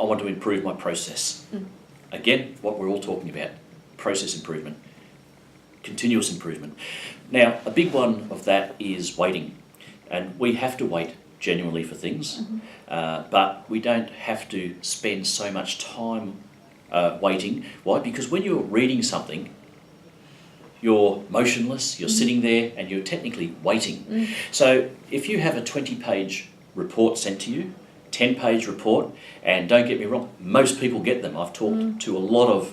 want to improve my process. Again, what we're all talking about, process improvement, continuous improvement. Now, a big one of that is waiting. And we have to wait genuinely for things, but we don't have to spend so much time waiting. Why? Because when you're reading something, you're motionless, you're sitting there, and you're technically waiting. So if you have a 20-page report sent to you, 10-page report, and don't get me wrong, most people get them. I've talked to a lot of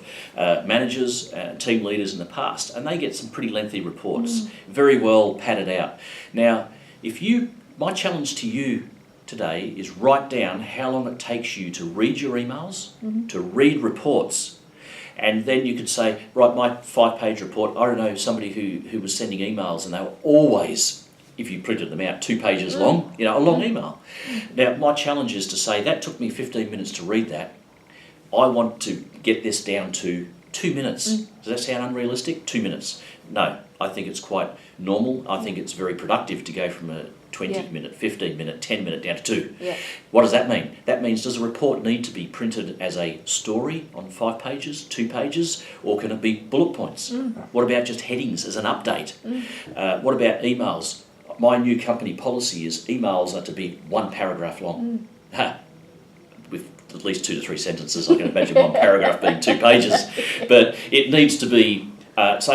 managers, team leaders in the past, and they get some pretty lengthy reports, very well padded out. Now, my challenge to you today is write down how long it takes you to read your emails, to read reports, and then you could say, right, my 5-page report, I don't know, somebody who was sending emails and they were always, if you printed them out, 2 pages long, a long email. Now, my challenge is to say, that took me 15 minutes to read that. I want to get this down to 2 minutes. Does that sound unrealistic? 2 minutes. No, I think it's quite normal. I think it's very productive to go from a 20-minute, 15-minute, 10-minute down to 2. Yeah. What does that mean? That means, does a report need to be printed as a story on 5 pages, 2 pages, or can it be bullet points? What about just headings as an update? What about emails? My new company policy is emails are to be 1 paragraph long. With at least 2 to 3 sentences. I can imagine 1 paragraph being 2 pages. But it needs to be, that's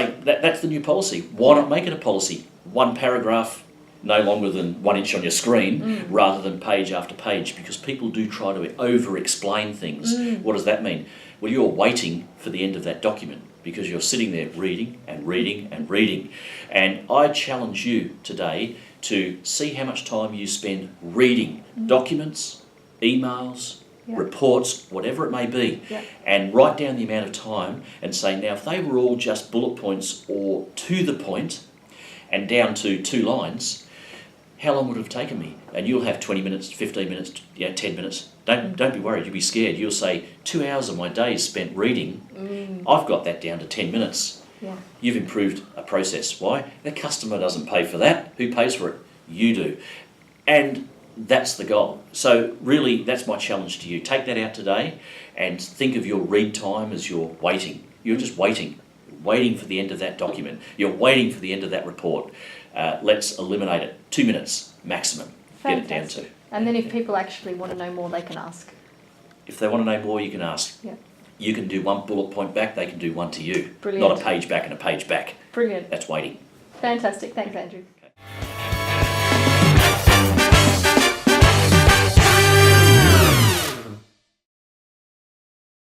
the new policy. Why not make it a policy? 1 paragraph, no longer than 1 inch on your screen, rather than page after page, because people do try to over-explain things. What does that mean? Well, you're waiting for the end of that document because you're sitting there reading and reading and reading. And I challenge you today to see how much time you spend reading documents, emails, reports, whatever it may be, and write down the amount of time and say, now, if they were all just bullet points or to the point and down to 2 lines, how long would it have taken me? And you'll have 20 minutes, 15 minutes, 10 minutes. Don't be worried, you'll be scared. You'll say, 2 hours of my day is spent reading. I've got that down to 10 minutes. You've improved a process. Why? The customer doesn't pay for that. Who pays for it? You do. And that's the goal. So really, that's my challenge to you. Take that out today and think of your read time as you're waiting. You're just waiting for the end of that document. You're waiting for the end of that report. Let's eliminate it. 2 minutes maximum. Fantastic. Get it down to. And then if people actually want to know more, they can ask. If they want to know more, you can ask. You can do 1 bullet point back, they can do 1 to you. Brilliant. Not a page back and a page back. Brilliant. That's waiting. Fantastic. Thanks, Andrew.